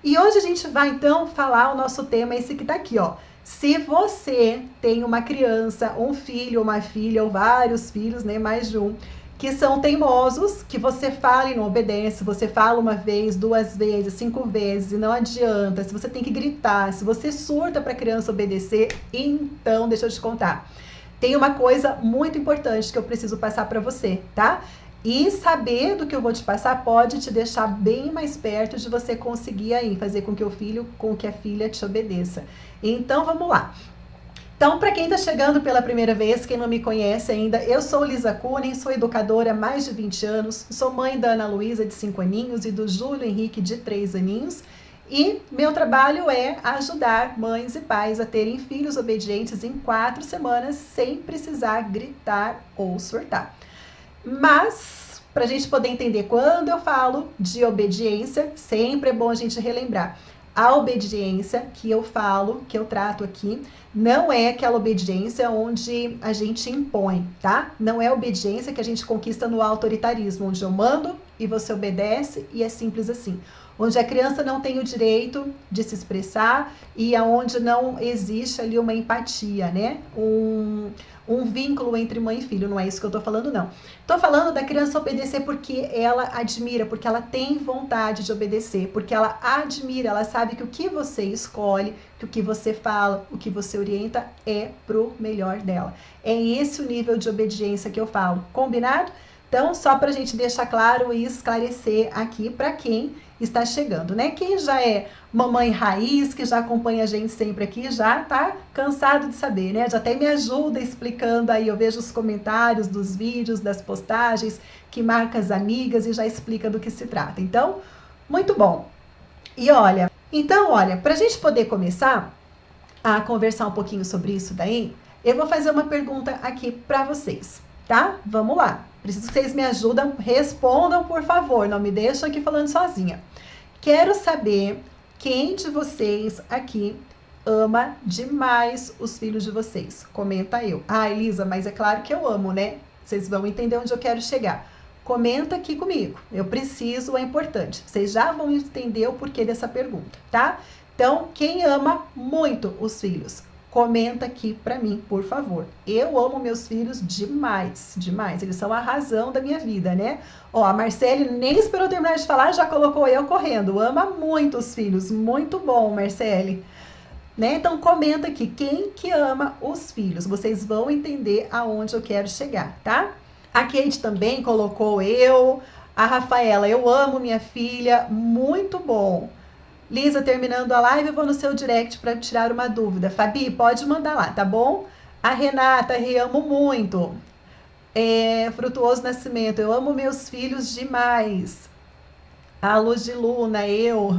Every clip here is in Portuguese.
E hoje a gente vai então falar, o nosso tema é esse que tá aqui, ó. Se você tem uma criança, um filho, uma filha ou vários filhos, né, mais de um, que são teimosos, que você fala e não obedece, você fala uma vez, duas vezes, 5 vezes e não adianta, se você tem que gritar, se você surta para a criança obedecer, então deixa eu te contar. Tem uma coisa muito importante que eu preciso passar para você, tá? E saber do que eu vou te passar pode te deixar bem mais perto de você conseguir aí fazer com que o filho, com que a filha te obedeça. Então vamos lá. Então, para quem está chegando pela primeira vez, quem não me conhece ainda, eu sou Lisa Kunin, sou educadora há mais de 20 anos, sou mãe da Ana Luísa, de 5 aninhos, e do Júlio Henrique, de 3 aninhos. E meu trabalho é ajudar mães e pais a terem filhos obedientes em 4 semanas, sem precisar gritar ou surtar. Mas, para a gente poder entender, quando eu falo de obediência, sempre é bom a gente relembrar. A obediência que eu falo, que eu trato aqui, não é aquela obediência onde a gente impõe, tá? Não é a obediência que a gente conquista no autoritarismo, onde eu mando e você obedece e é simples assim. Onde a criança não tem o direito de se expressar e aonde não existe ali uma empatia, né? Um vínculo entre mãe e filho, não é isso que eu tô falando, não. Tô falando da criança obedecer porque ela admira, porque ela tem vontade de obedecer, porque ela admira, ela sabe que o que você escolhe, que o que você fala, o que você orienta é pro melhor dela. É esse o nível de obediência que eu falo, combinado? Então, só pra gente deixar claro e esclarecer aqui para quem está chegando, né? Quem já é mamãe raiz, que já acompanha a gente sempre aqui, já tá cansado de saber, né? Já até me ajuda explicando aí, eu vejo os comentários dos vídeos, das postagens, que marca as amigas e já explica do que se trata. Então, muito bom. E olha, pra gente poder começar a conversar um pouquinho sobre isso daí, eu vou fazer uma pergunta aqui para vocês, tá? Vamos lá. Preciso que vocês me ajudem, respondam, por favor, não me deixem aqui falando sozinha. Quero saber quem de vocês aqui ama demais os filhos de vocês. Comenta eu. Ah, Elisa, mas é claro que eu amo, né? Vocês vão entender onde eu quero chegar. Comenta aqui comigo. Eu preciso, é importante. Vocês já vão entender o porquê dessa pergunta, tá? Então, quem ama muito os filhos? Comenta aqui pra mim, por favor. Eu amo meus filhos demais, demais. Eles são a razão da minha vida, né? Ó, a Marcele nem esperou terminar de falar, já colocou eu correndo. Ama muito os filhos. Muito bom, Marcele. Né? Então, comenta aqui quem que ama os filhos. Vocês vão entender aonde eu quero chegar, tá? A Kate também colocou eu. A Rafaela, eu amo minha filha. Muito bom. Lisa, terminando a live, eu vou no seu direct para tirar uma dúvida. Fabi, pode mandar lá, tá bom? A Renata, amo muito. Frutuoso Nascimento, eu amo meus filhos demais. A Luz de Luna, eu.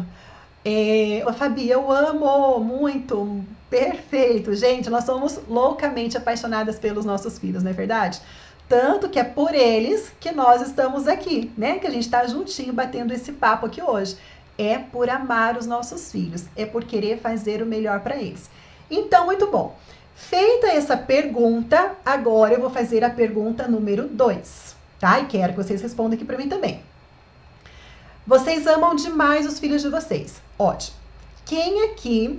Fabi, eu amo muito. Perfeito. Gente, nós somos loucamente apaixonadas pelos nossos filhos, não é verdade? Tanto que é por eles que nós estamos aqui, né? Que a gente está juntinho batendo esse papo aqui hoje. É por amar os nossos filhos, é por querer fazer o melhor para eles. Então, muito bom. Feita essa pergunta, agora eu vou fazer a pergunta número 2, tá? E quero que vocês respondam aqui para mim também. Vocês amam demais os filhos de vocês. Ótimo. Quem aqui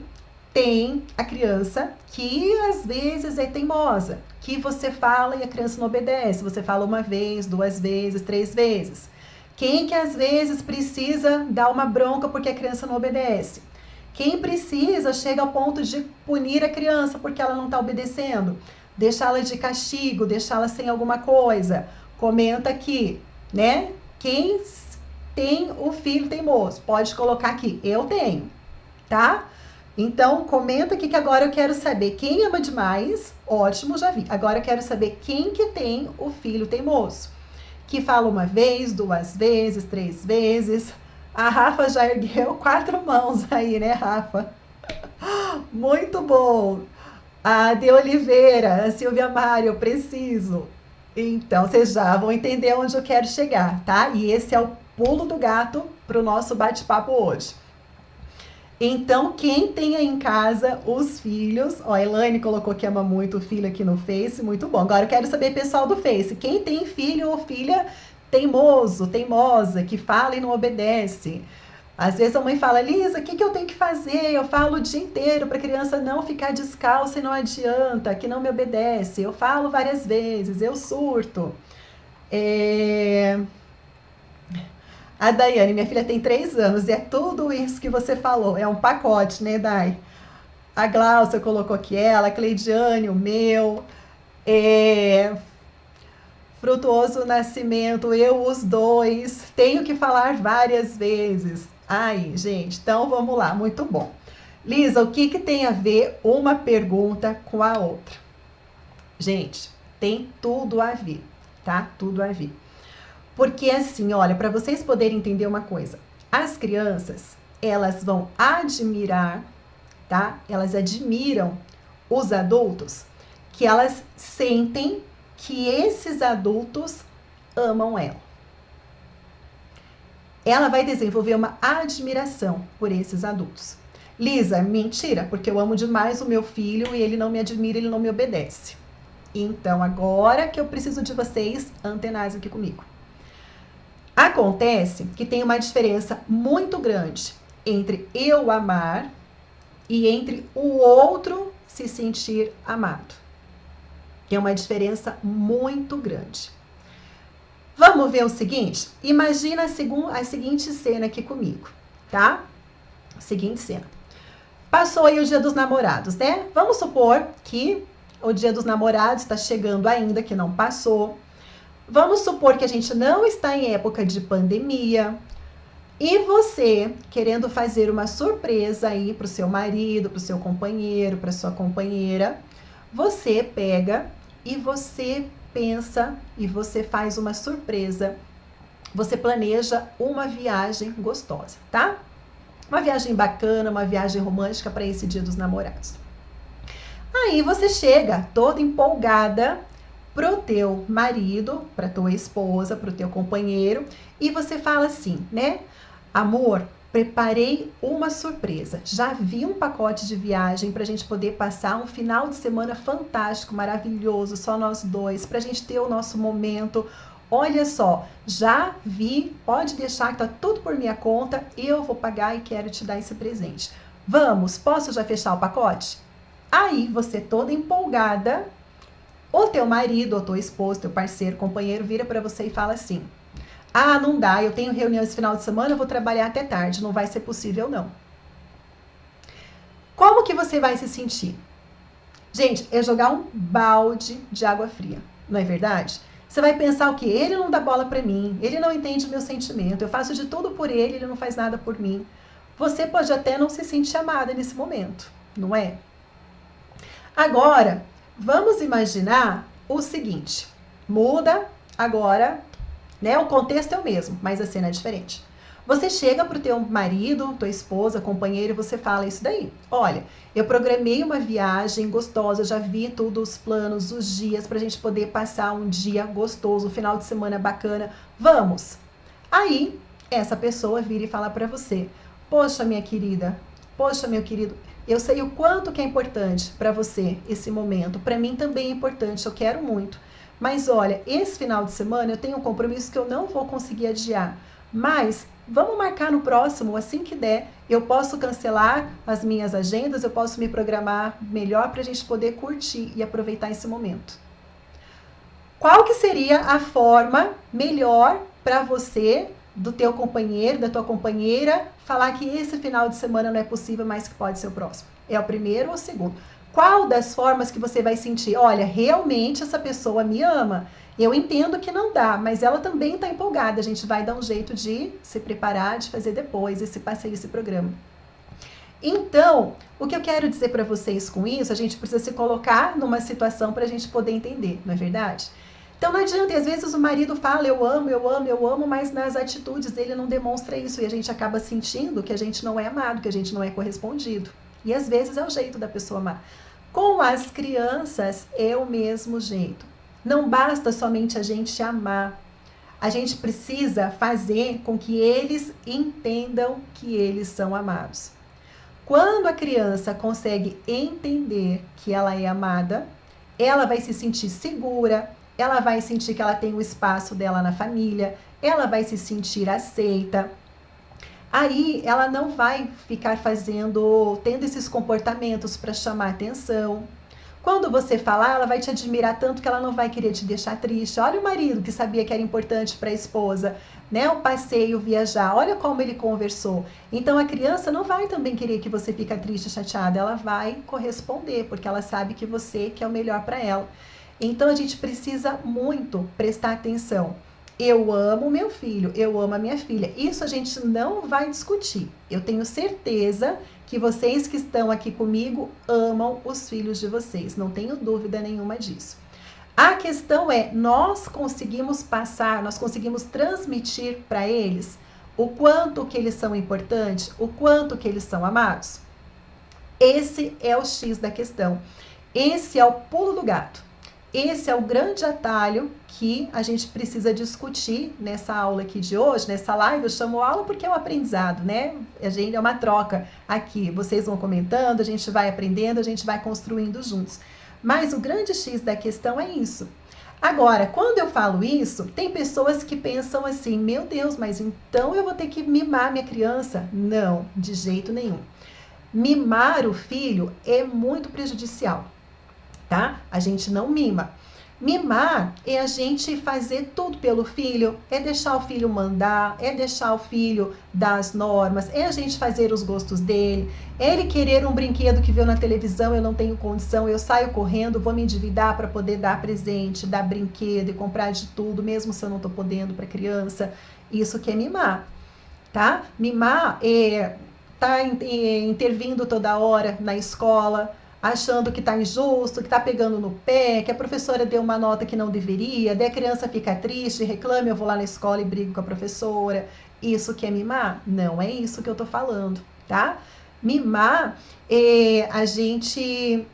tem a criança que às vezes é teimosa, que você fala e a criança não obedece, você fala uma vez, 2 vezes, 3 vezes. Quem que às vezes precisa dar uma bronca porque a criança não obedece? Quem precisa chega ao ponto de punir a criança porque ela não está obedecendo? Deixá-la de castigo, deixá-la sem alguma coisa? Comenta aqui, né? Quem tem o filho teimoso? Pode colocar aqui, eu tenho, tá? Então, comenta aqui que agora eu quero saber quem ama demais. Ótimo, já vi. Agora eu quero saber quem que tem o filho teimoso. Que fala uma vez, 2 vezes, 3 vezes. A Rafa já ergueu 4 mãos aí, né, Rafa? Muito bom. A De Oliveira, a Silvia Mário, eu preciso. Então, vocês já vão entender onde eu quero chegar, tá? E esse é o pulo do gato para o nosso bate-papo hoje. Então, quem tem aí em casa os filhos, ó, a Elaine colocou que ama muito o filho aqui no Face, muito bom. Agora eu quero saber, pessoal do Face, quem tem filho ou filha teimoso, teimosa, que fala e não obedece? Às vezes a mãe fala, Lisa, o que eu tenho que fazer? Eu falo o dia inteiro para a criança não ficar descalça e não adianta, que não me obedece. Eu falo várias vezes, eu surto. A Daiane, minha filha tem 3 anos e é tudo isso que você falou. É um pacote, né, Dai? A Glaucia colocou aqui ela, a Cleidiane, o meu. Frutuoso Nascimento, eu os dois. Tenho que falar várias vezes. Aí, gente, então vamos lá, muito bom. Lisa, o que tem a ver uma pergunta com a outra? Gente, tem tudo a ver, tá? Tudo a ver. Porque assim, olha, para vocês poderem entender uma coisa, as crianças, elas vão admirar, tá? Elas admiram os adultos que elas sentem que esses adultos amam ela. Ela vai desenvolver uma admiração por esses adultos. Lisa, mentira, porque eu amo demais o meu filho e ele não me admira, ele não me obedece. Então, agora que eu preciso de vocês antenados aqui comigo. Acontece que tem uma diferença muito grande entre eu amar e entre o outro se sentir amado. Tem uma diferença muito grande. Vamos ver o seguinte? Imagina a seguinte cena aqui comigo, tá? Seguinte cena. Passou aí o Dia dos Namorados, né? Vamos supor que o Dia dos Namorados está chegando ainda, que não passou. Vamos supor que a gente não está em época de pandemia. E você, querendo fazer uma surpresa aí para o seu marido, para o seu companheiro, para sua companheira, você pega e você pensa e você faz uma surpresa. Você planeja uma viagem gostosa, tá? Uma viagem bacana, uma viagem romântica para esse Dia dos Namorados. Aí você chega toda empolgada pro teu marido, pra tua esposa, pro teu companheiro e você fala assim, né? Amor, preparei uma surpresa. Já vi um pacote de viagem pra gente poder passar um final de semana fantástico, maravilhoso, só nós dois, pra gente ter o nosso momento. Olha só, já vi, pode deixar que tá tudo por minha conta, eu vou pagar e quero te dar esse presente. Vamos, posso já fechar o pacote? Aí você toda empolgada, o teu marido, ou tua esposa, teu parceiro, companheiro vira para você e fala assim: ah, não dá, eu tenho reunião esse final de semana, eu vou trabalhar até tarde, não vai ser possível não. Como que você vai se sentir? Gente, é jogar um balde de água fria, não é verdade? Você vai pensar o quê? Ele não dá bola para mim, ele não entende o meu sentimento, eu faço de tudo por ele, ele não faz nada por mim. Você pode até não se sentir amada nesse momento, não é? Agora, vamos imaginar o seguinte, muda agora, né? O contexto é o mesmo, mas a cena é diferente. Você chega pro teu marido, tua esposa, companheiro e você fala isso daí. Olha, eu programei uma viagem gostosa, já vi todos os planos, os dias pra gente poder passar um dia gostoso, um final de semana bacana. Vamos! Aí, essa pessoa vira e fala pra você: poxa, minha querida, poxa, meu querido, eu sei o quanto que é importante para você esse momento. Para mim também é importante, eu quero muito. Mas olha, esse final de semana eu tenho um compromisso que eu não vou conseguir adiar. Mas vamos marcar no próximo, assim que der. Eu posso cancelar as minhas agendas, eu posso me programar melhor para a gente poder curtir e aproveitar esse momento. Qual que seria a forma melhor para você, do teu companheiro, da tua companheira, falar que esse final de semana não é possível, mas que pode ser o próximo? É o primeiro ou o segundo? Qual das formas que você vai sentir? Olha, realmente essa pessoa me ama. Eu entendo que não dá, mas ela também está empolgada. A gente vai dar um jeito de se preparar, de fazer depois esse passeio, esse programa. Então, o que eu quero dizer para vocês com isso, a gente precisa se colocar numa situação para a gente poder entender, não é verdade? Então não adianta, e às vezes o marido fala eu amo, eu amo, eu amo, mas nas atitudes dele não demonstra isso e a gente acaba sentindo que a gente não é amado, que a gente não é correspondido. E às vezes é o jeito da pessoa amar. Com as crianças é o mesmo jeito. Não basta somente a gente amar. A gente precisa fazer com que eles entendam que eles são amados. Quando a criança consegue entender que ela é amada, ela vai se sentir segura, ela vai sentir que ela tem o espaço dela na família, ela vai se sentir aceita. Aí ela não vai ficar tendo esses comportamentos para chamar atenção. Quando você falar, ela vai te admirar tanto que ela não vai querer te deixar triste. Olha o marido que sabia que era importante para a esposa, né? O passeio, viajar. Olha como ele conversou. Então a criança não vai também querer que você fique triste, chateada. Ela vai corresponder, porque ela sabe que você quer o melhor para ela. Então a gente precisa muito prestar atenção. Eu amo meu filho, eu amo a minha filha. Isso a gente não vai discutir. Eu tenho certeza que vocês que estão aqui comigo amam os filhos de vocês. Não tenho dúvida nenhuma disso. A questão é, nós conseguimos passar, nós conseguimos transmitir para eles o quanto que eles são importantes, o quanto que eles são amados? Esse é o X da questão. Esse é o pulo do gato. Esse é o grande atalho que a gente precisa discutir nessa aula aqui de hoje, nessa live. Eu chamo aula porque é um aprendizado, né? A gente é uma troca aqui. Vocês vão comentando, a gente vai aprendendo, a gente vai construindo juntos. Mas o grande X da questão é isso. Agora, quando eu falo isso, tem pessoas que pensam assim, meu Deus, mas então eu vou ter que mimar minha criança? Não, de jeito nenhum. Mimar o filho é muito prejudicial. Tá? A gente não mima. Mimar é a gente fazer tudo pelo filho, é deixar o filho mandar, é deixar o filho dar as normas, é a gente fazer os gostos dele, é ele querer um brinquedo que viu na televisão, eu não tenho condição, eu saio correndo, vou me endividar para poder dar presente, dar brinquedo e comprar de tudo, mesmo se eu não estou podendo para a criança. Isso que é mimar, tá? Mimar é tá intervindo toda hora na escola, achando que está injusto, que está pegando no pé, que a professora deu uma nota que não deveria, daí a criança fica triste, reclama, eu vou lá na escola e brigo com a professora. Isso que é mimar? Não é isso que eu tô falando, tá? Mimar é a gente...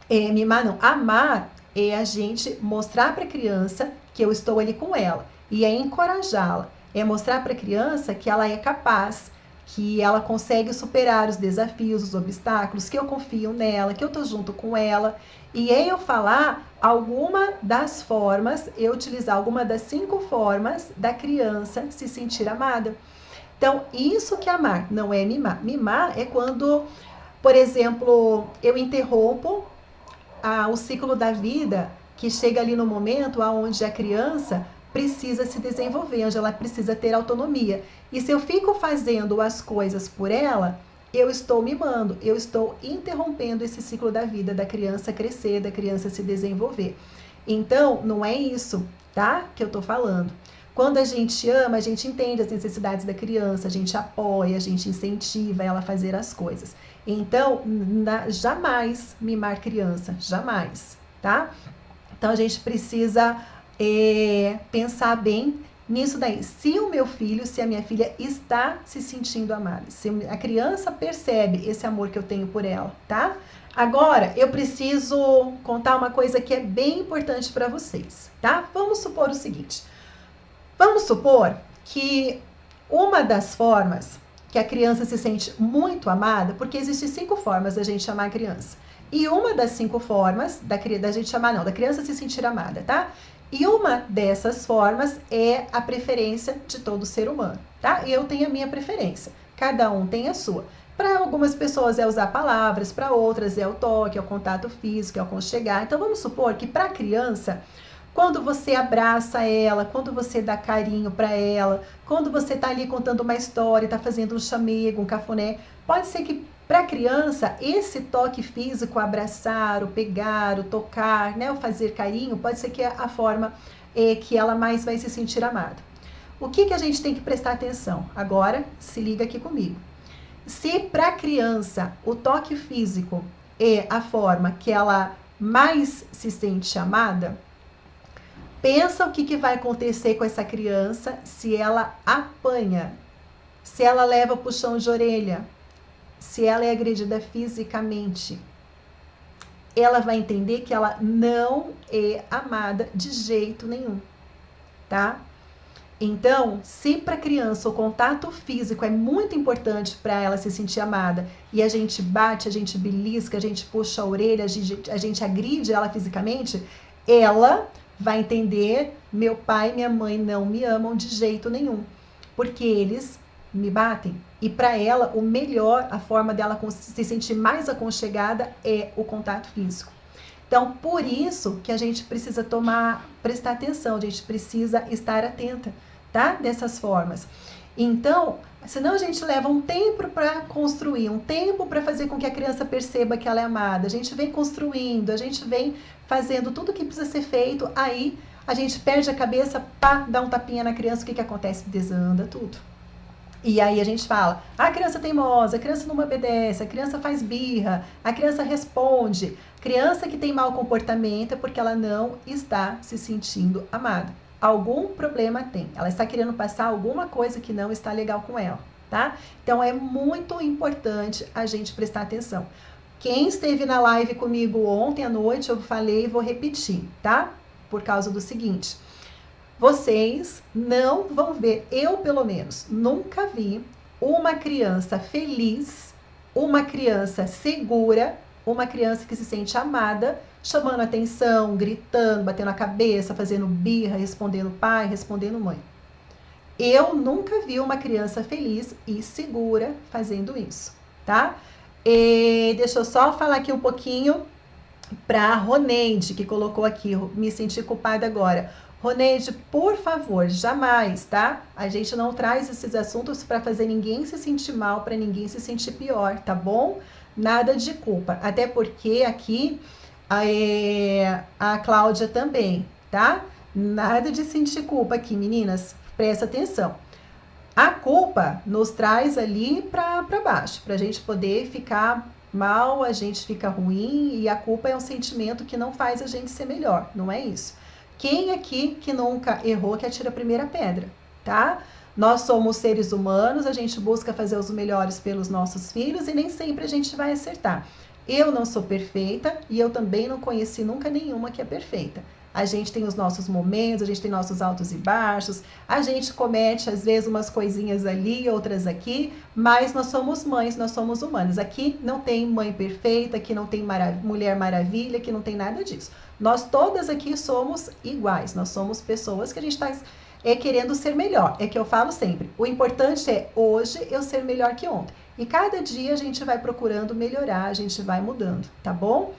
mimar não, amar é a gente mostrar para a criança que eu estou ali com ela. E é encorajá-la, é mostrar para a criança que ela é capaz, que ela consegue superar os desafios, os obstáculos, que eu confio nela, que eu tô junto com ela. E é eu falar alguma das formas, eu utilizar alguma das 5 formas da criança se sentir amada. Então, isso que é amar, não é mimar. Mimar é quando, por exemplo, eu interrompo o ciclo da vida, que chega ali no momento onde a criança precisa se desenvolver, onde ela precisa ter autonomia. E se eu fico fazendo as coisas por ela, eu estou mimando, eu estou interrompendo esse ciclo da vida, da criança crescer, da criança se desenvolver. Então, não é isso, tá? Que eu tô falando. Quando a gente ama, a gente entende as necessidades da criança, a gente apoia, a gente incentiva ela a fazer as coisas. Então, jamais mimar criança, jamais, tá? Então, a gente precisa pensar bem nisso daí. Se o meu filho, se a minha filha está se sentindo amada, se a criança percebe esse amor que eu tenho por ela, tá? Agora, eu preciso contar uma coisa que é bem importante para vocês, tá? Vamos supor o seguinte. Vamos supor que uma das formas que a criança se sente muito amada, porque existem 5 formas da gente amar a criança. E uma das 5 formas da gente amar, não, da criança se sentir amada, tá? E uma dessas formas é a preferência de todo ser humano, tá? Eu tenho a minha preferência, cada um tem a sua. Para algumas pessoas é usar palavras, para outras é o toque, é o contato físico, é o aconchegar. Então vamos supor que para a criança, quando você abraça ela, quando você dá carinho para ela, quando você está ali contando uma história, está fazendo um chamego, um cafuné, pode ser que para a criança, esse toque físico, abraçar, o pegar, o tocar, né, o fazer carinho, pode ser que é a forma que ela mais vai se sentir amada. O que a gente tem que prestar atenção? Agora, se liga aqui comigo. Se para a criança o toque físico é a forma que ela mais se sente amada, pensa o que vai acontecer com essa criança se ela apanha, se ela leva puxão de orelha, se ela é agredida fisicamente. Ela vai entender que ela não é amada de jeito nenhum, tá? Então, se para a criança o contato físico é muito importante para ela se sentir amada, e a gente bate, a gente belisca, a gente puxa a orelha, a gente agride ela fisicamente, ela vai entender, meu pai e minha mãe não me amam de jeito nenhum, porque eles me batem. E para ela, o melhor, a forma dela se sentir mais aconchegada é o contato físico. Então, por isso que a gente precisa prestar atenção, a gente precisa estar atenta, tá? Dessas formas. Então, senão a gente leva um tempo para construir, um tempo para fazer com que a criança perceba que ela é amada. A gente vem construindo, a gente vem fazendo tudo o que precisa ser feito, aí a gente perde a cabeça, pá, dá um tapinha na criança, o que acontece? Desanda tudo. E aí a gente fala, a criança é teimosa, a criança não obedece, a criança faz birra, a criança responde. Criança que tem mau comportamento é porque ela não está se sentindo amada. Algum problema tem, ela está querendo passar alguma coisa que não está legal com ela, tá? Então é muito importante a gente prestar atenção. Quem esteve na live comigo ontem à noite, eu falei e vou repetir, tá? Por causa do seguinte, vocês não vão ver, eu pelo menos, nunca vi uma criança feliz, uma criança segura, uma criança que se sente amada, chamando atenção, gritando, batendo a cabeça, fazendo birra, respondendo pai, respondendo mãe. Eu nunca vi uma criança feliz e segura fazendo isso, tá? E deixa eu só falar aqui um pouquinho para a Roneide, que colocou aqui, me senti culpada agora. Roneide, por favor, jamais, tá? A gente não traz esses assuntos para fazer ninguém se sentir mal, para ninguém se sentir pior, tá bom? Nada de culpa, até porque aqui a Cláudia também, tá? Nada de sentir culpa aqui, meninas, presta atenção. A culpa nos traz ali para baixo, para a gente poder ficar mal, a gente fica ruim, e a culpa é um sentimento que não faz a gente ser melhor, não é isso? Quem aqui que nunca errou que atira a primeira pedra, tá? Nós somos seres humanos, a gente busca fazer os melhores pelos nossos filhos e nem sempre a gente vai acertar. Eu não sou perfeita e eu também não conheci nunca nenhuma que é perfeita. A gente tem os nossos momentos, a gente tem nossos altos e baixos, a gente comete às vezes umas coisinhas ali, outras aqui, mas nós somos mães, nós somos humanos. Aqui não tem mãe perfeita, aqui não tem mulher maravilha, aqui não tem nada disso. Nós todas aqui somos iguais, nós somos pessoas que a gente está querendo ser melhor. É que eu falo sempre, o importante é hoje eu ser melhor que ontem. E cada dia a gente vai procurando melhorar, a gente vai mudando, tá bom?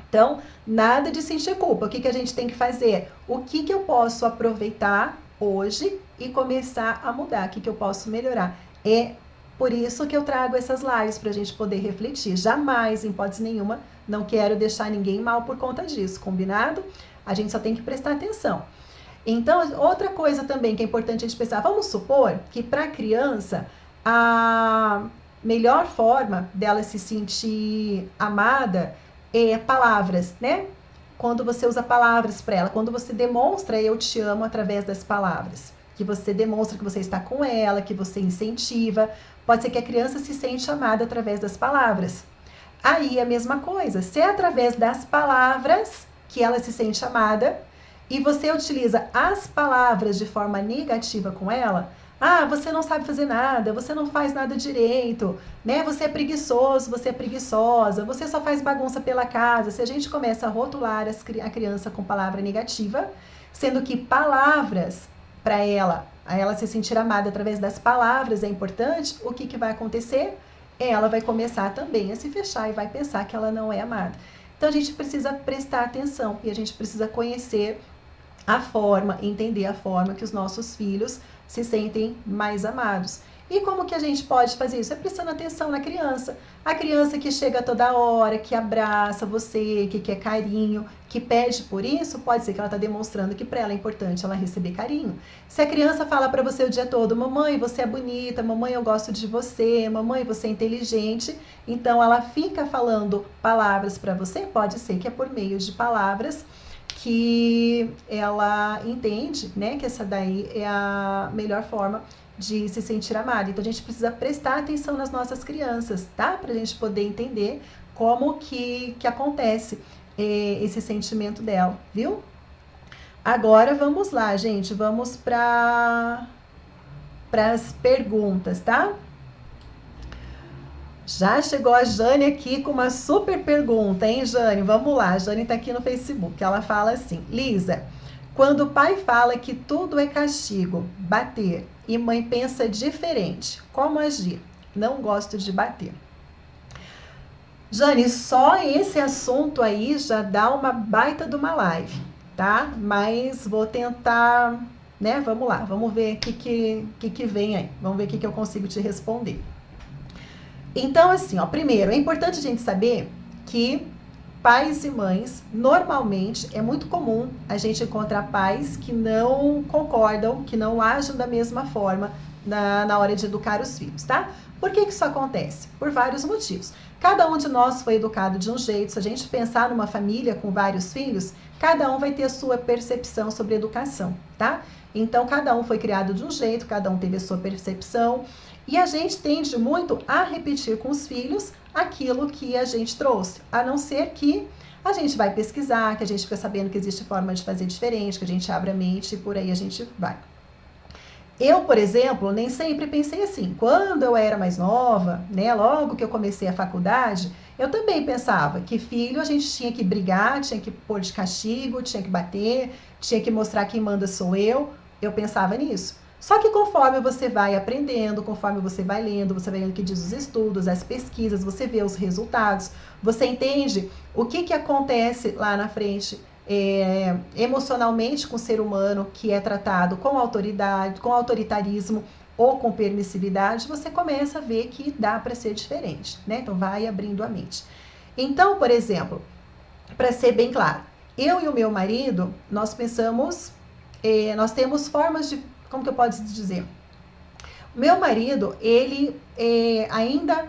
Então, nada de sentir culpa. O que a gente tem que fazer? O que eu posso aproveitar hoje e começar a mudar? O que eu posso melhorar? É por isso que eu trago essas lives, para a gente poder refletir. Jamais, em hipótese nenhuma, não quero deixar ninguém mal por conta disso, combinado? A gente só tem que prestar atenção. Então, outra coisa também que é importante a gente pensar, vamos supor que para a criança, a melhor forma dela se sentir amada é palavras, né? Quando você usa palavras para ela, quando você demonstra eu te amo através das palavras, que você demonstra que você está com ela, que você incentiva, pode ser que a criança se sente amada através das palavras. Aí a mesma coisa, se é através das palavras que ela se sente amada e você utiliza as palavras de forma negativa com ela, ah, você não sabe fazer nada, você não faz nada direito, né? Você é preguiçoso, você é preguiçosa, você só faz bagunça pela casa. Se a gente começa a rotular a criança com palavra negativa, sendo que palavras para ela, a ela se sentir amada através das palavras é importante, o que vai acontecer? Ela vai começar também a se fechar e vai pensar que ela não é amada. Então a gente precisa prestar atenção e a gente precisa conhecer a forma, entender a forma que os nossos filhos se sentem mais amados. E como que a gente pode fazer isso? É prestando atenção na criança. A criança que chega toda hora, que abraça você, que quer carinho, que pede por isso, pode ser que ela está demonstrando que para ela é importante ela receber carinho. Se a criança fala para você o dia todo, mamãe, você é bonita, mamãe, eu gosto de você, mamãe, você é inteligente, então ela fica falando palavras para você, pode ser que é por meio de palavras que ela entende, né, que essa daí é a melhor forma de se sentir amada. Então a gente precisa prestar atenção nas nossas crianças, tá? Pra gente poder entender como que acontece esse sentimento dela, viu? Agora vamos lá, gente, vamos para as perguntas, tá? Já chegou a Jane aqui com uma super pergunta, hein, Jane? Vamos lá, a Jane tá aqui no Facebook. Ela fala assim, Lisa, quando o pai fala que tudo é castigo, bater, e mãe pensa diferente. Como agir? Não gosto de bater. Jane, só esse assunto aí já dá uma baita de uma live, tá? Mas vou tentar, né? Vamos lá, vamos ver o que vem aí. Vamos ver o que eu consigo te responder. Então, assim, ó, primeiro, é importante a gente saber que pais e mães, normalmente, é muito comum a gente encontrar pais que não concordam, que não agem da mesma forma na hora de educar os filhos, tá? Por que isso acontece? Por vários motivos. Cada um de nós foi educado de um jeito. Se a gente pensar numa família com vários filhos, cada um vai ter a sua percepção sobre educação, tá? Então, cada um foi criado de um jeito, cada um teve a sua percepção. E a gente tende muito a repetir com os filhos aquilo que a gente trouxe, a não ser que a gente vai pesquisar, que a gente fica sabendo que existe forma de fazer diferente, que a gente abre a mente e por aí a gente vai. Eu, por exemplo, nem sempre pensei assim. Quando eu era mais nova, né, logo que eu comecei a faculdade, eu também pensava que filho a gente tinha que brigar, tinha que pôr de castigo, tinha que bater, tinha que mostrar quem manda sou eu. Eu pensava nisso. Só que conforme você vai aprendendo, conforme você vai lendo o que diz os estudos, as pesquisas, você vê os resultados, você entende o que acontece lá na frente emocionalmente com o ser humano que é tratado com autoridade, com autoritarismo ou com permissividade, você começa a ver que dá para ser diferente, né? Então vai abrindo a mente. Então, por exemplo, para ser bem claro, eu e o meu marido, nós pensamos, nós temos formas de, como que eu posso dizer? O meu marido, ele ainda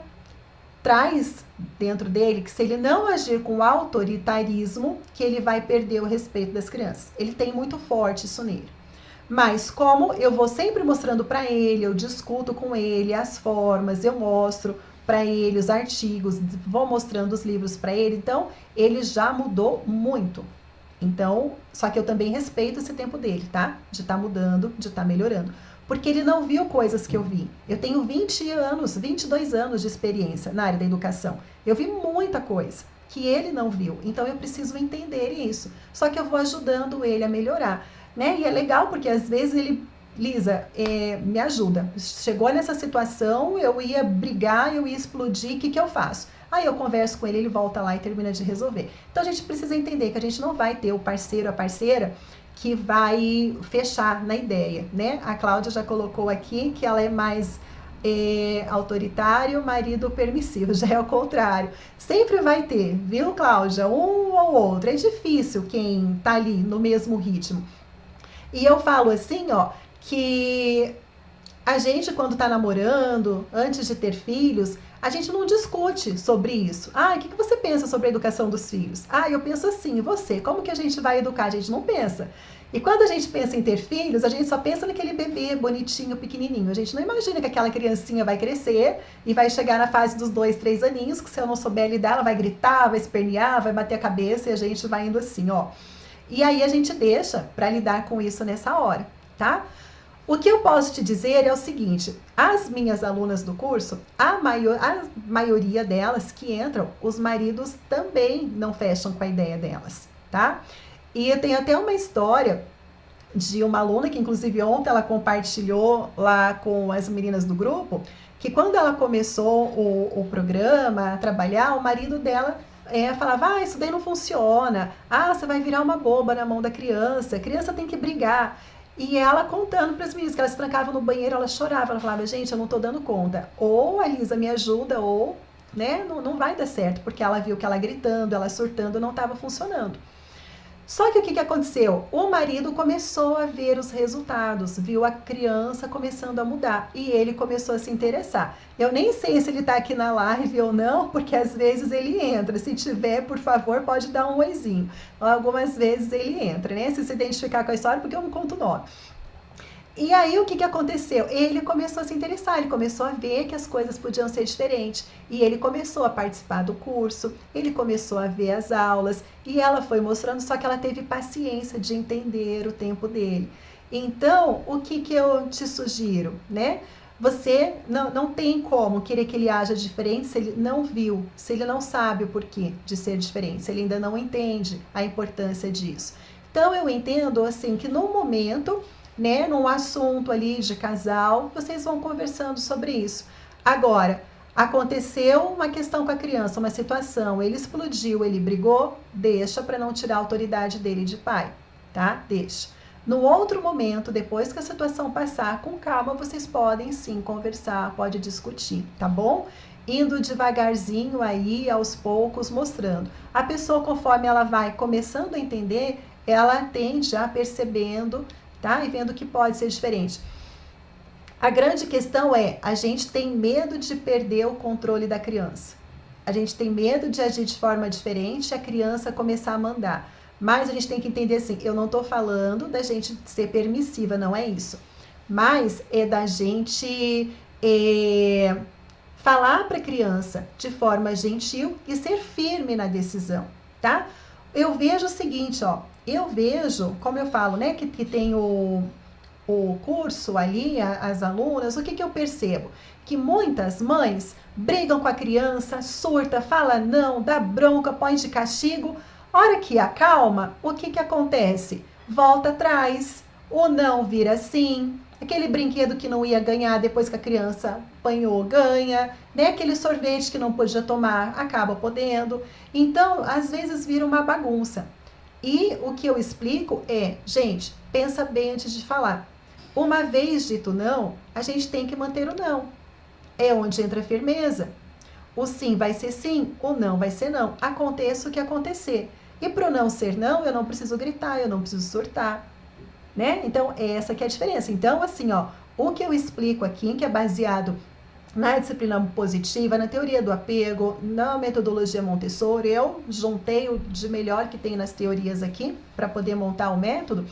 traz dentro dele que se ele não agir com autoritarismo, que ele vai perder o respeito das crianças. Ele tem muito forte isso nele. Mas como eu vou sempre mostrando para ele, eu discuto com ele as formas, eu mostro para ele os artigos, vou mostrando os livros para ele, então ele já mudou muito. Então, só que eu também respeito esse tempo dele, tá? De estar mudando, de estar melhorando. Porque ele não viu coisas que eu vi. Eu tenho 22 anos de experiência na área da educação. Eu vi muita coisa que ele não viu. Então, eu preciso entender isso. Só que eu vou ajudando ele a melhorar, né? E é legal porque às vezes ele, Lisa, me ajuda. Chegou nessa situação, eu ia brigar, eu ia explodir, o que eu faço? Aí eu converso com ele, ele volta lá e termina de resolver. Então, a gente precisa entender que a gente não vai ter o parceiro, a parceira que vai fechar na ideia, né? A Cláudia já colocou aqui que ela é mais autoritário, marido permissivo, já é o contrário. Sempre vai ter, viu, Cláudia? Um ou outro. É difícil quem tá ali no mesmo ritmo. E eu falo assim, ó, que a gente quando tá namorando, antes de ter filhos, a gente não discute sobre isso. Ah, o que você pensa sobre a educação dos filhos? Ah, eu penso assim, e você? Como que a gente vai educar? A gente não pensa. E quando a gente pensa em ter filhos, a gente só pensa naquele bebê bonitinho, pequenininho. A gente não imagina que aquela criancinha vai crescer e vai chegar na fase dos 2, 3 aninhos, que se eu não souber lidar, ela vai gritar, vai espernear, vai bater a cabeça e a gente vai indo assim, ó. E aí a gente deixa para lidar com isso nessa hora, tá? O que eu posso te dizer é o seguinte, as minhas alunas do curso, a maioria delas que entram, os maridos também não fecham com a ideia delas, tá? E eu tenho até uma história de uma aluna que inclusive ontem ela compartilhou lá com as meninas do grupo, que quando ela começou o programa, a trabalhar, o marido dela falava, isso daí não funciona, você vai virar uma boba na mão da criança, a criança tem que brigar. E ela contando para as meninas que elas se trancavam no banheiro, ela chorava, ela falava, gente, eu não tô dando conta. Ou a Lisa me ajuda, ou, né, não vai dar certo, porque ela viu que ela gritando, ela surtando, não estava funcionando. Só que o que aconteceu? O marido começou a ver os resultados, viu a criança começando a mudar e ele começou a se interessar. Eu nem sei se ele está aqui na live ou não, porque às vezes ele entra. Se tiver, por favor, pode dar um oizinho. Algumas vezes ele entra, né? Se identificar com a história, porque eu não conto o nome. E aí o que aconteceu? Ele começou a se interessar, ele começou a ver que as coisas podiam ser diferentes. E ele começou a participar do curso, ele começou a ver as aulas, e ela foi mostrando, só que ela teve paciência de entender o tempo dele. Então, o que eu te sugiro, né? Você não tem como querer que ele haja diferente se ele não viu, se ele não sabe o porquê de ser diferente, se ele ainda não entende a importância disso. Então, eu entendo, assim, que no momento, né, num assunto ali de casal, vocês vão conversando sobre isso. Agora, aconteceu uma questão com a criança, uma situação, ele explodiu, ele brigou, deixa para não tirar a autoridade dele de pai, tá? Deixa. No outro momento, depois que a situação passar, com calma, vocês podem sim conversar, pode discutir, tá bom? Indo devagarzinho aí, aos poucos, mostrando. A pessoa, conforme ela vai começando a entender, ela tende a percebendo, tá? E vendo que pode ser diferente. A grande questão é, a gente tem medo de perder o controle da criança. A gente tem medo de agir de forma diferente e a criança começar a mandar. Mas a gente tem que entender assim, eu não estou falando da gente ser permissiva, não é isso. Mas é da gente falar para a criança de forma gentil e ser firme na decisão, tá? Eu vejo o seguinte, ó, eu vejo, como eu falo, né, que tem o curso ali, as alunas, o que eu percebo? Que muitas mães brigam com a criança, surta, fala não, dá bronca, põe de castigo. Hora que acalma, o que acontece? Volta atrás, o não vira sim, aquele brinquedo que não ia ganhar depois que a criança apanhou, ganha, né? Aquele sorvete que não podia tomar, acaba podendo. Então, às vezes vira uma bagunça. E o que eu explico é, gente, pensa bem antes de falar. Uma vez dito não, a gente tem que manter o não. É onde entra a firmeza. O sim vai ser sim, o não vai ser não. Aconteça o que acontecer. E para o não ser não, eu não preciso gritar, eu não preciso surtar, né? Então, essa que é a diferença. Então, assim, ó, o que eu explico aqui, que é baseado na disciplina positiva, na teoria do apego, na metodologia Montessori, eu juntei o de melhor que tem nas teorias aqui, para poder montar o método.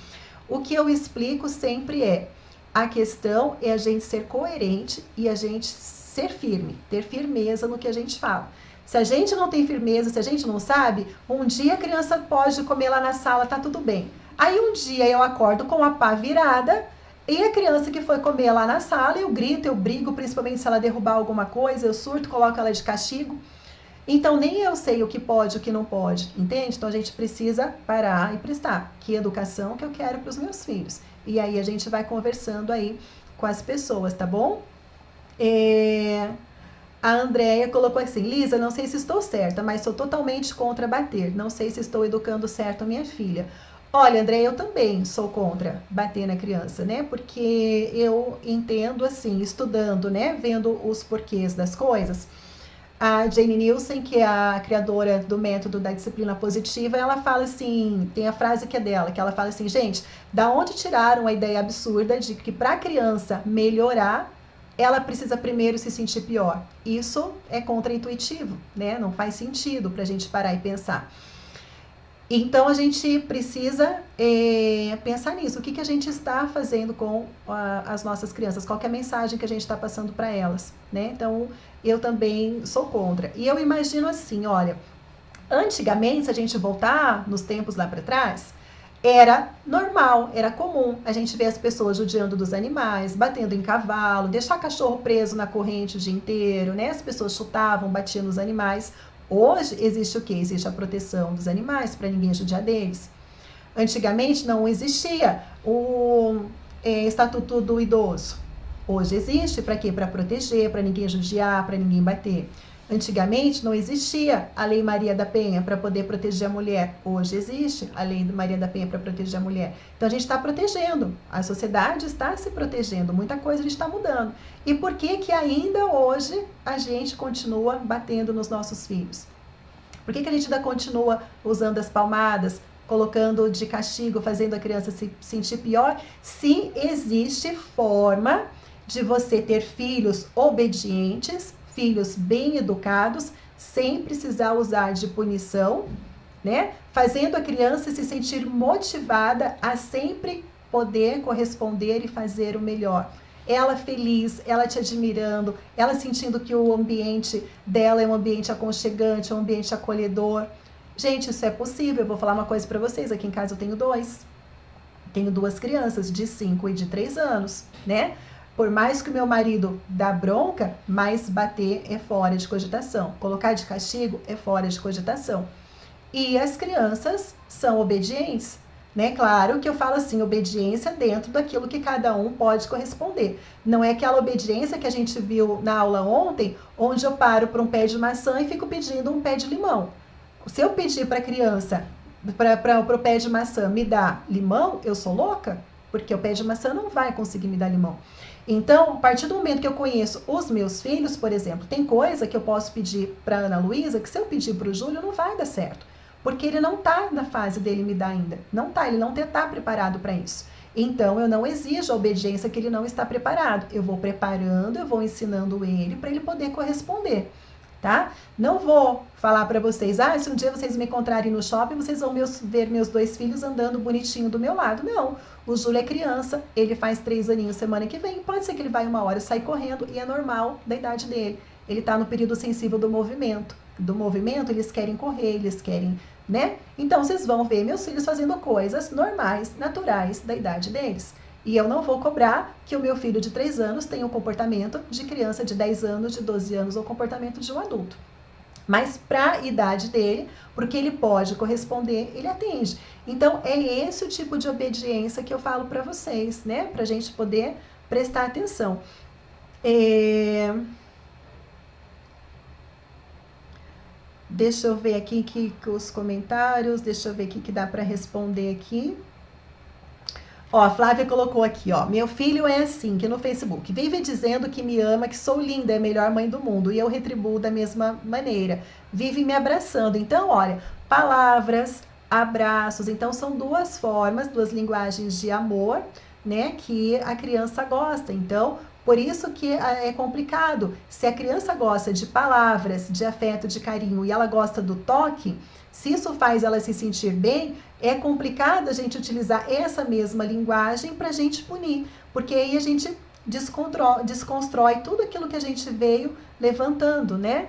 O que eu explico sempre é, a questão é a gente ser coerente e a gente ser firme, ter firmeza no que a gente fala. Se a gente não tem firmeza, se a gente não sabe, um dia a criança pode comer lá na sala, tá tudo bem. Aí um dia eu acordo com a pá virada e a criança que foi comer lá na sala, eu grito, eu brigo, principalmente se ela derrubar alguma coisa, eu surto, coloco ela de castigo. Então, nem eu sei o que pode, o que não pode, entende? Então, a gente precisa parar e prestar. Que educação que eu quero para os meus filhos? E aí, a gente vai conversando aí com as pessoas, tá bom? A Andréia colocou assim, Lisa, não sei se estou certa, mas sou totalmente contra bater. Não sei se estou educando certo a minha filha. Olha, Andréia, eu também sou contra bater na criança, né? Porque eu entendo assim, estudando, né? Vendo os porquês das coisas. A Jane Nielsen, que é a criadora do método da disciplina positiva, ela fala assim, tem a frase que é dela, que ela fala assim, gente, da onde tiraram a ideia absurda de que para a criança melhorar, ela precisa primeiro se sentir pior? Isso é contraintuitivo, né? Não faz sentido para a gente parar e pensar. Então, a gente precisa pensar nisso. O que a gente está fazendo com as nossas crianças? Qual que é a mensagem que a gente está passando para elas, né? Então, eu também sou contra. E eu imagino assim, olha, antigamente, se a gente voltar nos tempos lá para trás, era normal, era comum a gente ver as pessoas judiando dos animais, batendo em cavalo, deixar cachorro preso na corrente o dia inteiro, né? As pessoas chutavam, batiam nos animais. Hoje existe o quê? Existe a proteção dos animais para ninguém judiar deles. Antigamente não existia o Estatuto do Idoso. Hoje existe para quê? Para proteger, para ninguém judiar, para ninguém bater. Antigamente não existia a Lei Maria da Penha para poder proteger a mulher. Hoje existe a Lei Maria da Penha para proteger a mulher. Então a gente está protegendo, a sociedade está se protegendo, muita coisa a gente está mudando. E por que ainda hoje a gente continua batendo nos nossos filhos? Por que a gente ainda continua usando as palmadas, colocando de castigo, fazendo a criança se sentir pior, se existe forma de você ter filhos obedientes, filhos bem educados, sem precisar usar de punição, né? Fazendo a criança se sentir motivada a sempre poder corresponder e fazer o melhor. Ela feliz, ela te admirando, ela sentindo que o ambiente dela é um ambiente aconchegante, um ambiente acolhedor. Gente, isso é possível. Eu vou falar uma coisa para vocês. Aqui em casa eu tenho Tenho duas crianças de 5 e de 3 anos, né? Por mais que o meu marido dá bronca, mas bater é fora de cogitação. Colocar de castigo é fora de cogitação. E as crianças são obedientes. né? Claro que eu falo assim, obediência dentro daquilo que cada um pode corresponder. Não é aquela obediência que a gente viu na aula ontem, onde eu paro para um pé de maçã e fico pedindo um pé de limão. Se eu pedir para a criança, para o pé de maçã me dar limão, eu sou louca? Porque o pé de maçã não vai conseguir me dar limão. Então, a partir do momento que eu conheço os meus filhos, por exemplo, tem coisa que eu posso pedir para Ana Luísa que se eu pedir para o Júlio não vai dar certo. Porque ele não está na fase dele me dar ainda. Não está, ele não está preparado para isso. Então, eu não exijo a obediência que ele não está preparado. Eu vou preparando, eu vou ensinando ele para ele poder corresponder. Tá? Não vou falar para vocês, se um dia vocês me encontrarem no shopping, vocês vão ver meus 2 filhos andando bonitinho do meu lado. Não, o Júlio é criança, ele faz 3 aninhos semana que vem, pode ser que ele vai uma hora sair correndo e é normal da idade dele. Ele está no período sensível do movimento. Do movimento, eles querem correr, eles querem, né? Então, vocês vão ver meus filhos fazendo coisas normais, naturais da idade deles. E eu não vou cobrar que o meu filho de 3 anos tenha um comportamento de criança de 10 anos, de 12 anos, ou comportamento de um adulto. Mas para a idade dele, porque ele pode corresponder, ele atende. Então, é esse o tipo de obediência que eu falo para vocês, né? Para a gente poder prestar atenção. Deixa eu ver aqui os comentários, deixa eu ver o que dá para responder aqui. Ó, a Flávia colocou aqui, ó, meu filho é assim, que no Facebook, vive dizendo que me ama, que sou linda, é a melhor mãe do mundo, e eu retribuo da mesma maneira, vive me abraçando. Então, olha, palavras, abraços, então são 2 formas, 2 linguagens de amor, né, que a criança gosta. Então, por isso que é complicado. Se a criança gosta de palavras, de afeto, de carinho, e ela gosta do toque, se isso faz ela se sentir bem, é complicado a gente utilizar essa mesma linguagem para a gente punir, porque aí a gente desconstrói tudo aquilo que a gente veio levantando, né?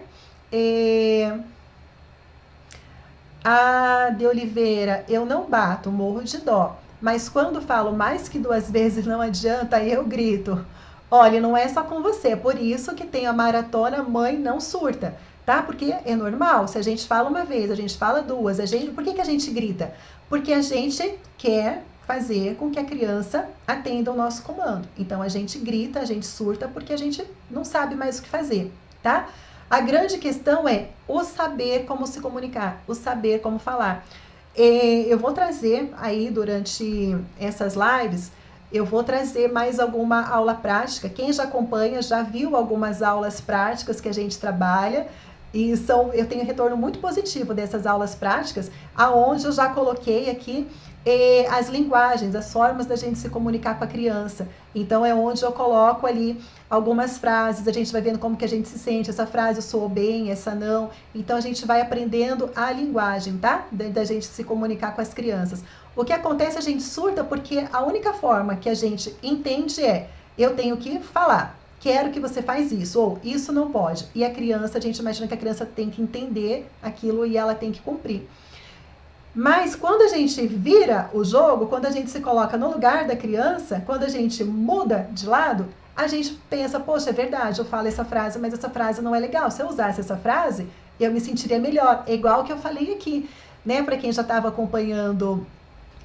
A de Oliveira, eu não bato, morro de dó, mas quando falo mais que 2 vezes não adianta, aí eu grito. Olha, não é só com você, é por isso que tem a maratona Mãe Não Surta, tá? Porque é normal, se a gente fala uma vez, a gente fala 2, por que a gente grita? Porque a gente quer fazer com que a criança atenda o nosso comando. Então, a gente grita, a gente surta, porque a gente não sabe mais o que fazer, tá? A grande questão é o saber como se comunicar, o saber como falar. Eu vou trazer aí, durante essas lives, eu vou trazer mais alguma aula prática. Quem já acompanha já viu algumas aulas práticas que a gente trabalha. E eu tenho retorno muito positivo dessas aulas práticas, aonde eu já coloquei aqui as linguagens, as formas da gente se comunicar com a criança. Então, é onde eu coloco ali algumas frases, a gente vai vendo como que a gente se sente, essa frase soou bem, essa não. Então, a gente vai aprendendo a linguagem, tá? Da gente se comunicar com as crianças. O que acontece, a gente surta porque a única forma que a gente entende eu tenho que falar. Quero que você faz isso, ou isso não pode. E a criança, a gente imagina que a criança tem que entender aquilo e ela tem que cumprir. Mas quando a gente vira o jogo, quando a gente se coloca no lugar da criança, quando a gente muda de lado, a gente pensa, poxa, é verdade, eu falo essa frase, mas essa frase não é legal. Se eu usasse essa frase, eu me sentiria melhor. É igual que eu falei aqui, né? Para quem já estava acompanhando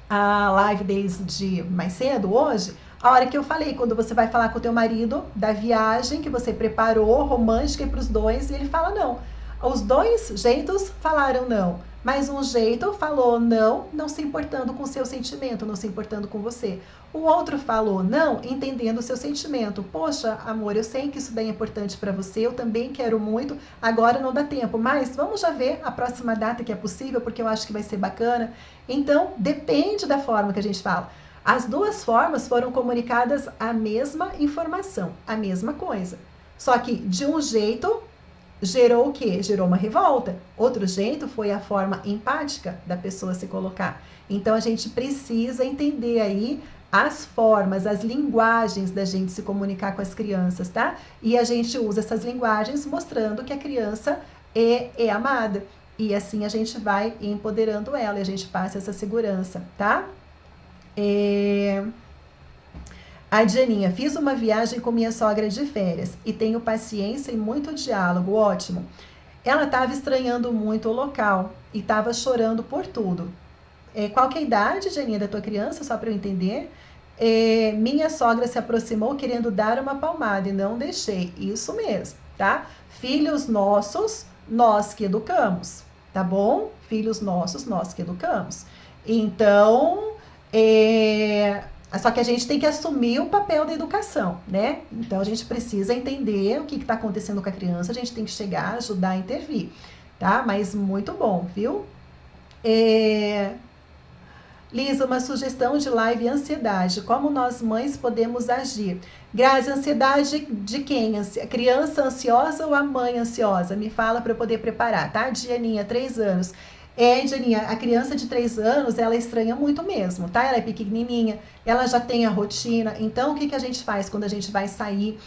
a live desde mais cedo, hoje, a hora que eu falei, quando você vai falar com o teu marido da viagem que você preparou, romântica para os 2, e ele fala não. Os 2 jeitos falaram não, mas um jeito falou não, não se importando com o seu sentimento, não se importando com você. O outro falou não, entendendo o seu sentimento. Poxa, amor, eu sei que isso daí é importante para você, eu também quero muito, agora não dá tempo, mas vamos já ver a próxima data que é possível, porque eu acho que vai ser bacana. Então, depende da forma que a gente fala. As 2 formas foram comunicadas a mesma informação, a mesma coisa. Só que de um jeito gerou o quê? Gerou uma revolta. Outro jeito foi a forma empática da pessoa se colocar. Então a gente precisa entender aí as formas, as linguagens da gente se comunicar com as crianças, tá? E a gente usa essas linguagens mostrando que a criança é amada. E assim a gente vai empoderando ela e a gente passa essa segurança, tá? A Dianinha, fiz uma viagem com minha sogra de férias e tenho paciência e muito diálogo, ótimo. Ela estava estranhando muito o local e estava chorando por tudo. Qual que é a idade, Janinha, da tua criança, só para eu entender? Minha sogra se aproximou querendo dar uma palmada e não deixei. Isso mesmo, tá? Filhos nossos, nós que educamos, tá bom? Filhos nossos, nós que educamos. Então, só que a gente tem que assumir o papel da educação, né? Então, a gente precisa entender o que está acontecendo com a criança, a gente tem que chegar, ajudar a intervir, tá? Mas muito bom, viu? Lisa, uma sugestão de live: ansiedade. Como nós mães podemos agir? Grazi, ansiedade de quem? A criança ansiosa ou a mãe ansiosa? Me fala para eu poder preparar, tá? Dianinha, 3 anos. Dianinha, a criança de 3 anos, ela estranha muito mesmo, tá? Ela é pequenininha, ela já tem a rotina. Então, o que a gente faz quando a gente vai sair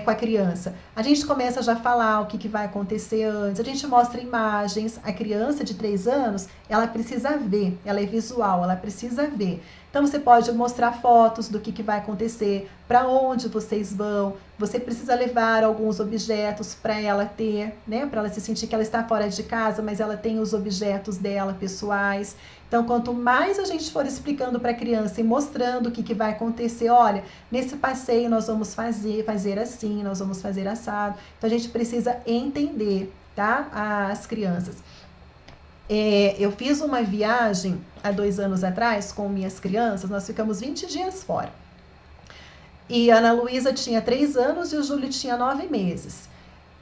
com a criança? A gente começa já a falar o que vai acontecer antes, a gente mostra imagens. A criança de 3 anos, ela precisa ver, ela é visual, ela precisa ver. Então, você pode mostrar fotos do que vai acontecer, para onde vocês vão. Você precisa levar alguns objetos para ela ter, né? Para ela se sentir que ela está fora de casa, mas ela tem os objetos dela, pessoais. Então, quanto mais a gente for explicando para a criança e mostrando o que vai acontecer, olha, nesse passeio nós vamos fazer assim, nós vamos fazer assado. Então, a gente precisa entender, tá? As crianças. Eu fiz uma viagem há 2 anos atrás com minhas crianças, nós ficamos 20 dias fora. E a Ana Luísa tinha 3 anos e o Júlio tinha 9 meses.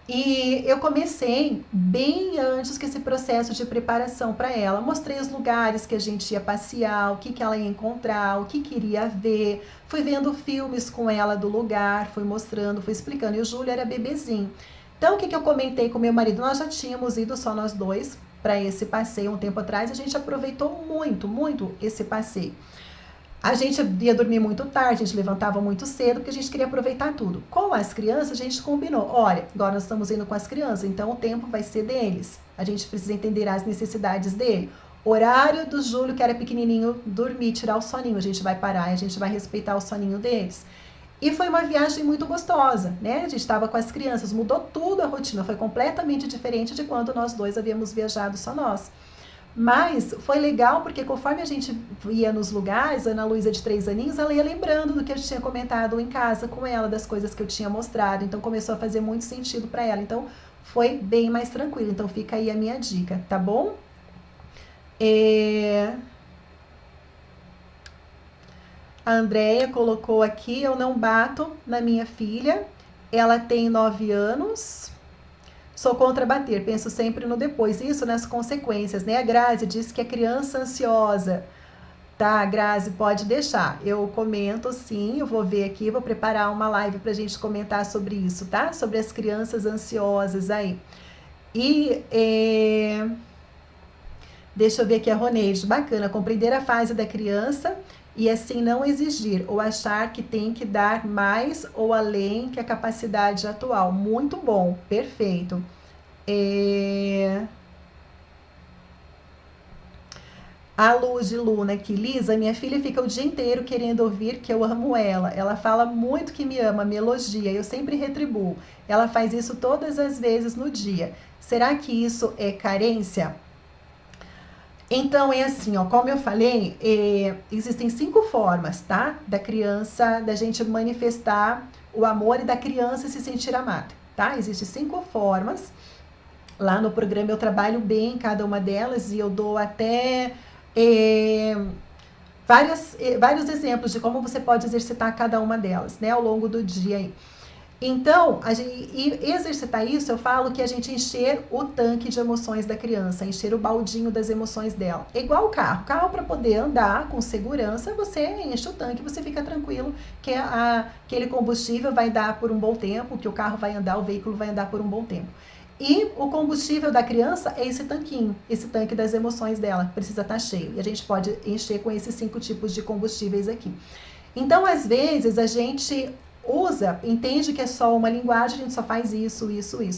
E eu comecei bem antes que esse processo de preparação para ela. Mostrei os lugares que a gente ia passear, o que ela ia encontrar, o que queria ver. Fui vendo filmes com ela do lugar, fui mostrando, fui explicando. E o Júlio era bebezinho. Então, o que eu comentei com meu marido? Nós já tínhamos ido só nós dois para esse passeio um tempo atrás. A gente aproveitou muito, muito esse passeio. A gente ia dormir muito tarde, a gente levantava muito cedo, porque a gente queria aproveitar tudo. Com as crianças, a gente combinou: olha, agora nós estamos indo com as crianças, então o tempo vai ser deles. A gente precisa entender as necessidades dele. Horário do Júlio, que era pequenininho, dormir, tirar o soninho. A gente vai parar e a gente vai respeitar o soninho deles. E foi uma viagem muito gostosa, né? A gente estava com as crianças, mudou tudo a rotina, foi completamente diferente de quando nós dois havíamos viajado só nós. Mas foi legal porque conforme a gente ia nos lugares, a Ana Luísa de 3 aninhos, ela ia lembrando do que eu tinha comentado em casa com ela, das coisas que eu tinha mostrado. Então começou a fazer muito sentido para ela. Então foi bem mais tranquilo. Então fica aí a minha dica, tá bom? A Andréia colocou aqui: eu não bato na minha filha, ela tem 9 anos. Sou contra bater, penso sempre no depois, isso nas consequências, né? A Grazi disse que é criança ansiosa. Tá, Grazi, pode deixar. Eu comento sim, eu vou ver aqui, vou preparar uma live pra gente comentar sobre isso, tá? Sobre as crianças ansiosas aí. E deixa eu ver aqui a Roneide, bacana, compreender a fase da criança e assim não exigir ou achar que tem que dar mais ou além que a capacidade atual. Muito bom, perfeito. A Luz de Luna aqui: Lisa, minha filha fica o dia inteiro querendo ouvir que eu amo ela. Ela fala muito que me ama, me elogia, eu sempre retribuo. Ela faz isso todas as vezes no dia. Será que isso é carência? Então, é assim, ó, como eu falei, existem 5 formas, tá? Da criança, da gente manifestar o amor e da criança se sentir amada, tá? Existem 5 formas. Lá no programa eu trabalho bem cada uma delas e eu dou até vários exemplos de como você pode exercitar cada uma delas, né? Ao longo do dia aí. Então, e exercitar isso, eu falo que a gente encher o tanque de emoções da criança, encher o baldinho das emoções dela. É igual o carro. Carro, para poder andar com segurança, você enche o tanque, você fica tranquilo que aquele combustível vai dar por um bom tempo, que o carro vai andar, o veículo vai andar por um bom tempo. E o combustível da criança é esse tanquinho, esse tanque das emoções dela, precisa estar cheio. E a gente pode encher com esses 5 tipos de combustíveis aqui. Então, às vezes, a gente entende que é só uma linguagem, a gente só faz isso.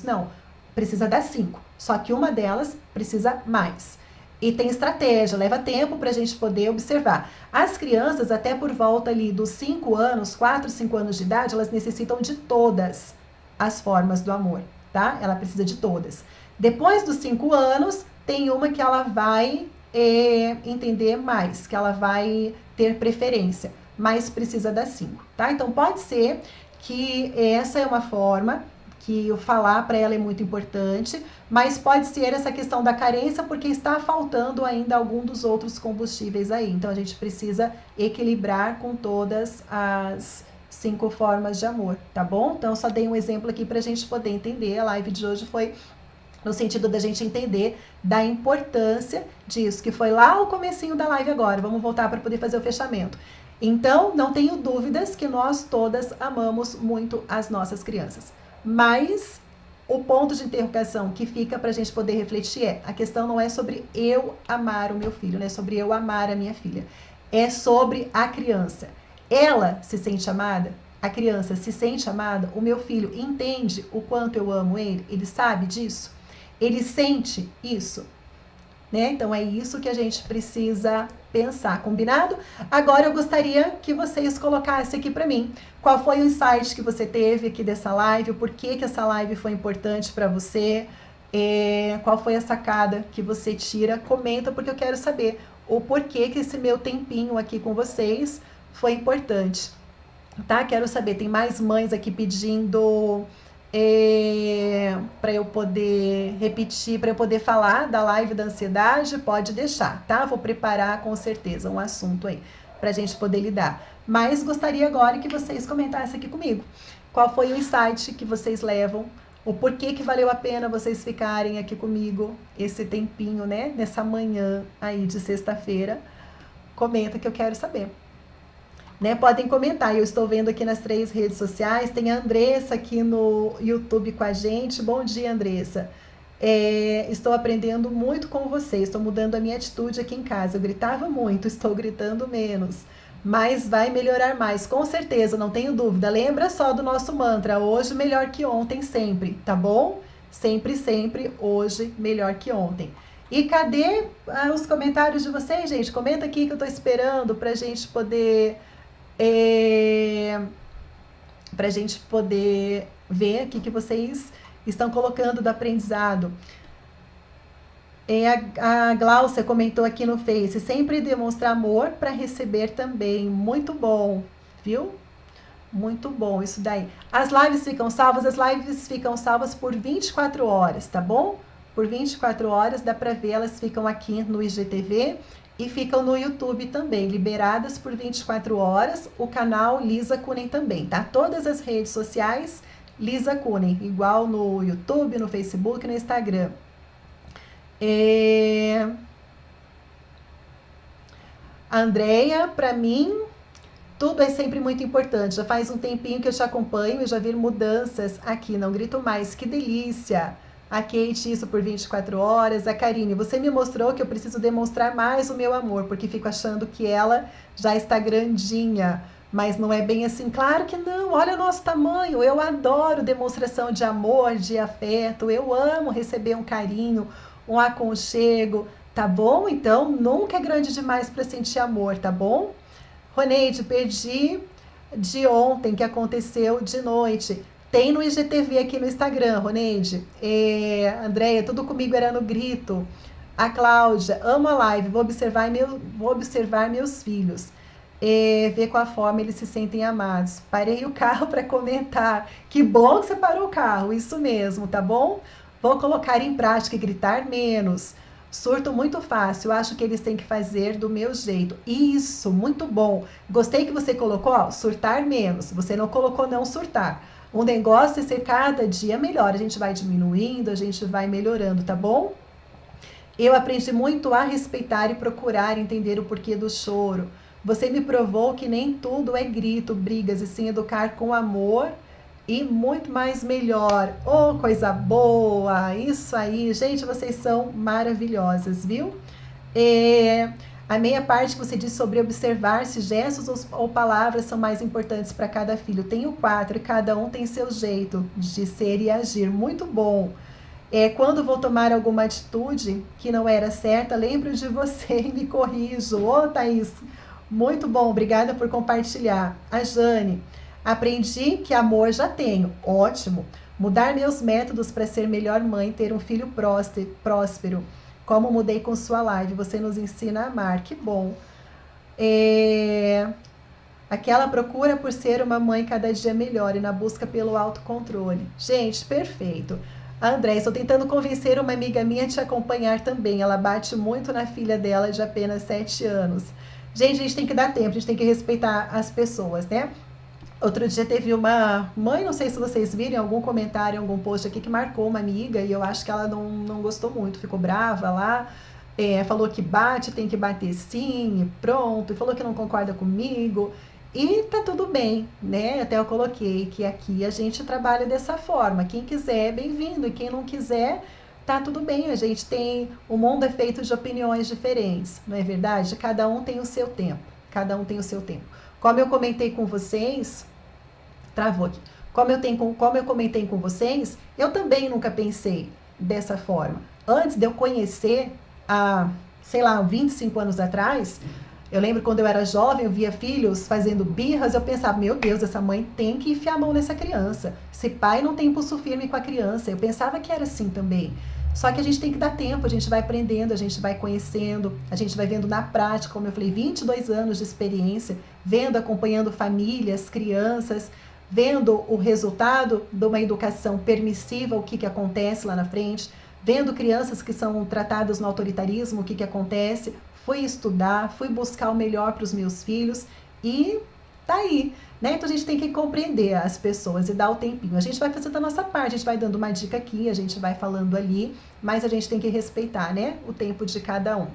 Não, precisa dar 5. Só que uma delas precisa mais. E tem estratégia, leva tempo para a gente poder observar. As crianças, até por volta ali dos 5 anos, 4, 5 anos de idade, elas necessitam de todas as formas do amor, tá? Ela precisa de todas. Depois dos 5 anos, tem uma que ela vai entender mais, que ela vai ter preferência, mas precisa das 5, tá? Então pode ser que essa é uma forma que o falar para ela é muito importante, mas pode ser essa questão da carência porque está faltando ainda algum dos outros combustíveis aí. Então a gente precisa equilibrar com todas as 5 formas de amor, tá bom? Então eu só dei um exemplo aqui para a gente poder entender. A live de hoje foi no sentido da gente entender da importância disso, que foi lá o comecinho da live agora. Vamos voltar para poder fazer o fechamento. Então, não tenho dúvidas que nós todas amamos muito as nossas crianças. Mas o ponto de interrogação que fica para a gente poder refletir a questão não é sobre eu amar o meu filho, não é sobre eu amar a minha filha. É sobre a criança. Ela se sente amada? A criança se sente amada? O meu filho entende o quanto eu amo ele? Ele sabe disso? Ele sente isso, né? Então é isso que a gente precisa pensar, combinado? Agora eu gostaria que vocês colocassem aqui para mim qual foi o insight que você teve aqui dessa live, o porquê que essa live foi importante para você, qual foi a sacada que você tira, comenta porque eu quero saber o porquê que esse meu tempinho aqui com vocês foi importante, tá? Quero saber, tem mais mães aqui pedindo para eu poder repetir, para eu poder falar da live da ansiedade, pode deixar, tá? Vou preparar com certeza um assunto aí para a gente poder lidar. Mas gostaria agora que vocês comentassem aqui comigo. Qual foi o insight que vocês levam? O porquê que valeu a pena vocês ficarem aqui comigo esse tempinho, né? Nessa manhã aí de sexta-feira. Comenta que eu quero saber. Né, podem comentar, eu estou vendo aqui nas 3 redes sociais, tem a Andressa aqui no YouTube com a gente. Bom dia, Andressa. Estou aprendendo muito com você, estou mudando a minha atitude aqui em casa. Eu gritava muito, estou gritando menos, mas vai melhorar mais, com certeza, não tenho dúvida. Lembra só do nosso mantra, hoje melhor que ontem sempre, tá bom? Sempre, sempre, hoje melhor que ontem. E cadê os comentários de vocês, gente? Comenta aqui que eu estou esperando para a gente poder... para a gente poder ver aqui que vocês estão colocando do aprendizado. A Glaucia comentou aqui no Face, sempre demonstrar amor para receber também. Muito bom, viu? Muito bom isso daí. As lives ficam salvas por 24 horas, tá bom? Por 24 horas, dá para ver, elas ficam aqui no IGTV e ficam no YouTube também, liberadas por 24 horas, o canal Lisa Kunen também, tá? Todas as redes sociais, Lisa Kunen, igual no YouTube, no Facebook, no Instagram. Andréia, para mim, tudo é sempre muito importante. Já faz um tempinho que eu te acompanho e já vi mudanças aqui, não grito mais, que delícia! A Kate, isso por 24 horas. A Karine, você me mostrou que eu preciso demonstrar mais o meu amor, porque fico achando que ela já está grandinha. Mas não é bem assim. Claro que não, olha o nosso tamanho. Eu adoro demonstração de amor, de afeto. Eu amo receber um carinho, um aconchego, tá bom? Então, nunca é grande demais para sentir amor, tá bom? Roneide, perdi de ontem, que aconteceu de noite. Tem no IGTV aqui no Instagram, Roneide. Andréia, tudo comigo era no grito. A Cláudia, amo a live, vou observar meus filhos. Ver qual a forma eles se sentem amados. Parei o carro para comentar. Que bom que você parou o carro, isso mesmo, tá bom? Vou colocar em prática e gritar menos. Surto muito fácil, acho que eles têm que fazer do meu jeito. Isso, muito bom. Gostei que você colocou, ó, surtar menos. Você não colocou não surtar. O negócio é ser cada dia melhor. A gente vai diminuindo, a gente vai melhorando, tá bom? Eu aprendi muito a respeitar e procurar entender o porquê do choro. Você me provou que nem tudo é grito, brigas, e sim educar com amor e muito mais melhor. Oh, coisa boa! Isso aí, gente, vocês são maravilhosas, viu? A meia parte que você disse sobre observar se gestos ou palavras são mais importantes para cada filho. Tenho 4 e cada um tem seu jeito de ser e agir. Muito bom. Quando vou tomar alguma atitude que não era certa, lembro de você e me corrijo. Ô, Thaís, muito bom. Obrigada por compartilhar. A Jane, aprendi que amor já tenho. Ótimo. Mudar meus métodos para ser melhor mãe, ter um filho próspero. Como mudei com sua live, você nos ensina a amar, que bom. Aquela procura por ser uma mãe cada dia melhor e na busca pelo autocontrole. Gente, perfeito. André, estou tentando convencer uma amiga minha a te acompanhar também. Ela bate muito na filha dela de apenas 7 anos. Gente, a gente tem que dar tempo, a gente tem que respeitar as pessoas, né? Outro dia teve uma mãe, não sei se vocês viram, algum comentário, algum post aqui que marcou uma amiga e eu acho que ela não gostou muito, ficou brava lá, falou que bate, tem que bater sim, e pronto, e falou que não concorda comigo. E tá tudo bem, né? Até eu coloquei que aqui a gente trabalha dessa forma. Quem quiser, bem-vindo, e quem não quiser, tá tudo bem. A gente tem, o mundo é feito de opiniões diferentes, não é verdade? Cada um tem o seu tempo, cada um tem o seu tempo. Como eu comentei com vocês, travou aqui. Como eu comentei com vocês, eu também nunca pensei dessa forma. Antes de eu conhecer, sei lá, 25 anos atrás, eu lembro quando eu era jovem, eu via filhos fazendo birras, eu pensava, meu Deus, essa mãe tem que enfiar a mão nessa criança. Esse pai não tem pulso firme com a criança. Eu pensava que era assim também. Só que a gente tem que dar tempo, a gente vai aprendendo, a gente vai conhecendo, a gente vai vendo na prática, como eu falei, 22 anos de experiência, vendo, acompanhando famílias, crianças, vendo o resultado de uma educação permissiva, o que acontece lá na frente, vendo crianças que são tratadas no autoritarismo, o que acontece. Fui estudar, fui buscar o melhor para os meus filhos e tá aí, né? Então a gente tem que compreender as pessoas e dar o tempinho. A gente vai fazendo a nossa parte, a gente vai dando uma dica aqui, a gente vai falando ali, mas a gente tem que respeitar, né? O tempo de cada um.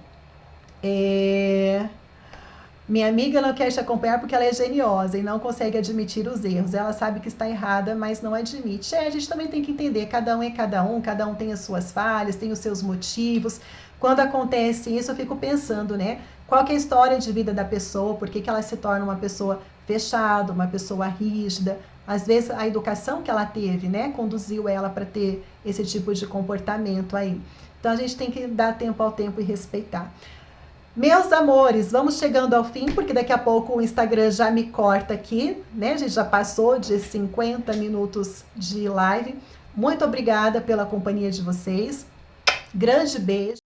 Minha amiga não quer te acompanhar porque ela é geniosa e não consegue admitir os erros. Ela sabe que está errada, mas não admite. A gente também tem que entender, cada um é cada um tem as suas falhas, tem os seus motivos. Quando acontece isso, eu fico pensando, né? Qual que é a história de vida da pessoa, por que ela se torna uma pessoa fechada, uma pessoa rígida. Às vezes a educação que ela teve, né, conduziu ela para ter esse tipo de comportamento aí. Então a gente tem que dar tempo ao tempo e respeitar. Meus amores, vamos chegando ao fim, porque daqui a pouco o Instagram já me corta aqui, né? A gente já passou de 50 minutos de live. Muito obrigada pela companhia de vocês. Grande beijo.